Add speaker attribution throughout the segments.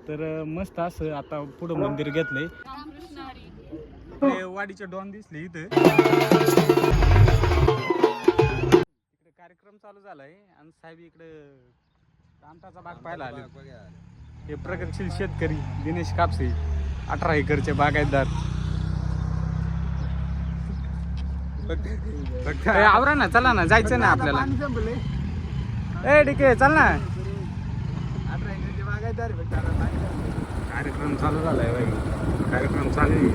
Speaker 1: तर मस्त असं आता पुढं मंदिर घेतलंय. वाडीचे डॉन दिसले इथं. इकडे कार्यक्रम चालू झालाय आणि साहेब इकडे आमटाचा बाग पाहायला आले. हे प्रगतशील शेतकरी दिनेश कापसे 18 एकरचे बागायतदार. आवरा ना, चला ना, जायचं ना आपल्याला. ए डिके चल ना. कार्यक्रम चालू झालाय बाई, कार्यक्रम चालू आहे.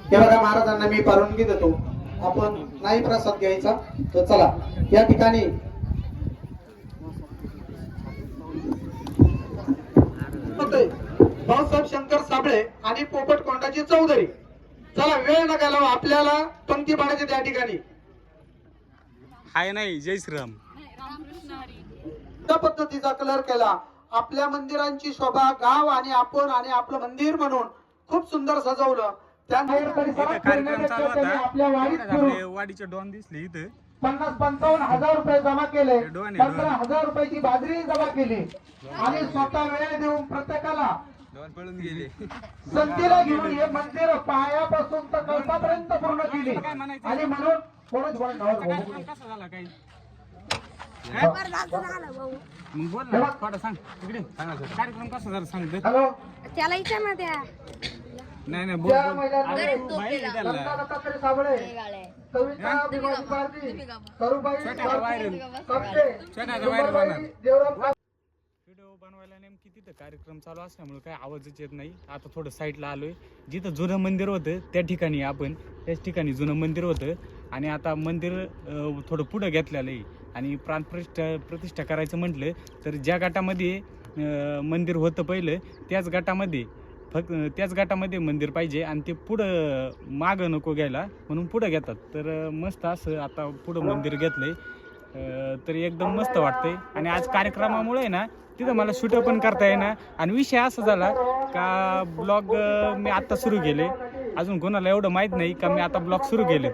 Speaker 2: हे बघा महाराजांना मी परवानगी देतो, आपण नाही प्रसाद घ्यायचा तर चला या ठिकाणी भाऊसाहेब शंकर साबळे आणि पोपट कोंडाची चौधरी. चला वेळ नका लावू, आपल्याला पंक्ती पाडायची त्या ठिकाणी.
Speaker 1: हाय नाही, जय श्रीराम.
Speaker 2: त्या पद्धतीचा कलर केला. आपल्या मंदिरांची शोभा गाव आणि आपण आणि आपलं मंदिर म्हणून खूप सुंदर सजवलं.
Speaker 1: कार्यक्रम चालू होता. आपले वाडीचे डॉन दिसले इथं.
Speaker 2: 50-55 हजार रुपये जमा केले, 15,000 रुपयाची बाजरी जमा केली आणि स्वतः वेळ देऊन प्रत्येकाला
Speaker 1: पळून गेले.
Speaker 2: संतीला घेऊन हे मंदिर पायापासून तर कळसापर्यंत पूर्ण केली. आणि म्हणून
Speaker 1: कसा झाला काही मग बोल ना, थोडं सांग. तिकडे कार्यक्रम कसा झाला सांग.
Speaker 2: हॅलो
Speaker 3: त्याला इच्छा ना त्या
Speaker 1: नाही नाही बोल बोल. अरे बाई त्याला
Speaker 2: साबळे
Speaker 1: छोट्या व्हिडिओ बनवायला नेमकी तिथं कार्यक्रम चालू असल्यामुळे काही आवाजच येत नाही. आता थोडं साईडला आलोय. जिथं जुनं मंदिर होतं त्या ठिकाणी आपण, त्याच ठिकाणी जुनं मंदिर होतं आणि आता मंदिर थोडं पुढं घेतलेलं आहे. आणि प्रतिष्ठा करायचं म्हटलं तर ज्या गटामध्ये मंदिर होतं पहिलं त्याच गटामध्ये मंदिर पाहिजे आणि ते पुढं मागं नको घ्यायला म्हणून पुढं घेतात. तर मस्त असं आता पुढं मंदिर घेतलंय. तर एकदम मस्त वाटतंय. आणि आज कार्यक्रमामुळे ना तिथं मला शूट पण करता येईना. आणि विषय असा झाला का ब्लॉग मी आत्ता सुरू केले. अजून कोणाला एवढं माहीत नाही का मी आता ब्लॉग सुरू केले.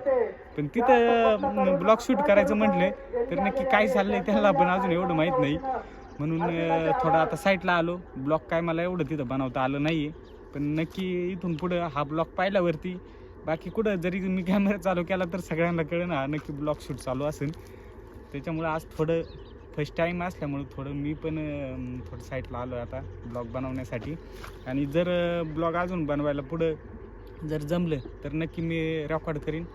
Speaker 1: पण तिथं ब्लॉग शूट करायचं म्हटलं तर नक्की काय चाललंय त्याला पण अजून एवढं माहीत नाही. म्हणून थोडं आता साईडला आलो. ब्लॉग काय मला एवढं तिथं बनवता आलं नाही आहे. पण नक्की इथून पुढं हा ब्लॉग पाहिल्यावरती बाकी कुठं जरी मी कॅमेरा चालू केला तर सगळ्यांना कळेल ना नक्की ब्लॉग शूट चालू असेल. त्याच्यामुळं आज थोडं फर्स्ट टाईम असल्यामुळं थोडं मी पण थोडं साईडला आलो आता ब्लॉग बनवण्यासाठी. आणि जर ब्लॉग अजून बनवायला पुढं जर जमलं तर नक्की मी रेकॉर्ड करीन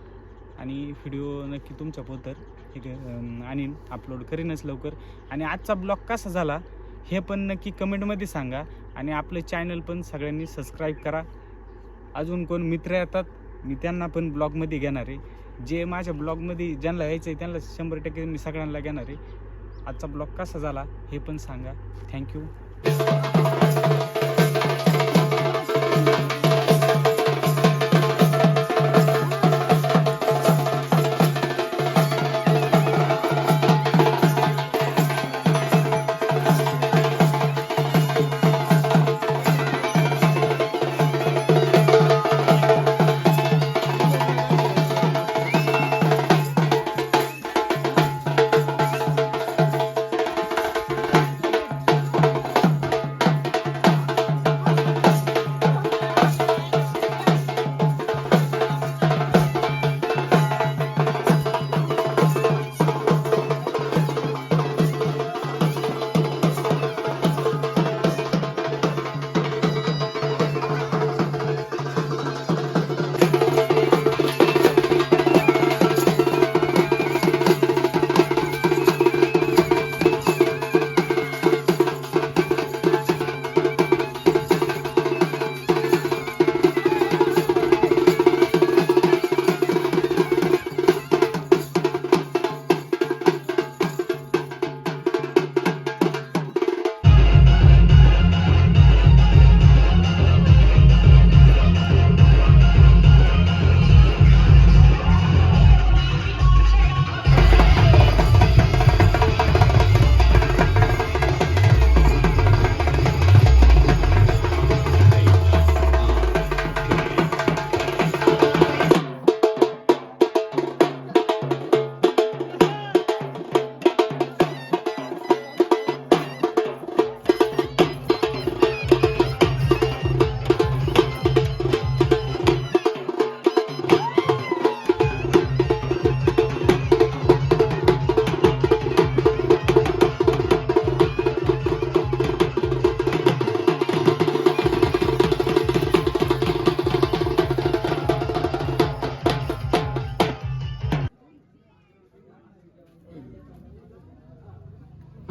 Speaker 1: आणि व्हिडिओ नक्की तुमच्यापर्यंत आणीन, अपलोड करीनच लवकर. आणि आजचा ब्लॉग कसा झाला हे पण नक्की कमेंटमध्ये सांगा. आणि आपलं चॅनल पण सगळ्यांनी सबस्क्राईब करा. अजून कोण मित्र येतात मी त्यांना पण ब्लॉगमध्ये घेणार आहे. जे माझ्या ब्लॉगमध्ये ज्यांना यायचं आहे त्यांना 100% मी सगळ्यांना घेणार आहे. आजचा ब्लॉग कसा झाला हे पण सांगा. थँक्यू.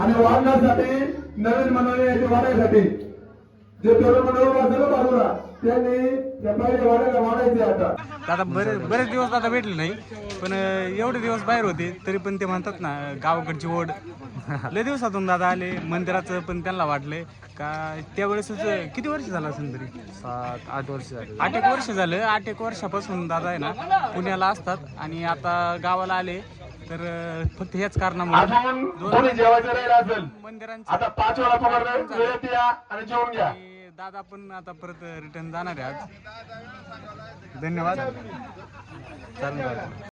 Speaker 3: आणि वाढण्यासाठी नवीन मनोरे याचे वाढायसाठी जे तरुण मंडळ वाचलं बाजूला त्यांनी त्या पहिल्या वाड्याला वाढायचे आता.
Speaker 1: दादा बरेच दिवस दादा भेटले नाही, पण एवढे दिवस बाहेर होते तरी पण ते म्हणतात ना गावाकडची ओढ. लय दिवसातून दादा आले, मंदिराचं पण त्यांना वाटलंय का त्यावेळेसच किती वर्ष झालं असेल तरी
Speaker 4: 7-8 वर्ष झाले.
Speaker 1: 8 वर्ष झालं. 8 वर्षापासून दादा आहे ना पुण्याला असतात आणि आता गावाला आले तर फक्त हेच कारणामुळे
Speaker 3: आपण कोणी जेवायचं राहिलं असेल
Speaker 1: मंदिरांचं
Speaker 3: आता 5 वेळा पकडलं वेळेत या आणि जेवून घ्या.
Speaker 1: आणि दादा पण आता परत रिटर्न जाणार आहे आज. धन्यवाद.
Speaker 4: चालेल.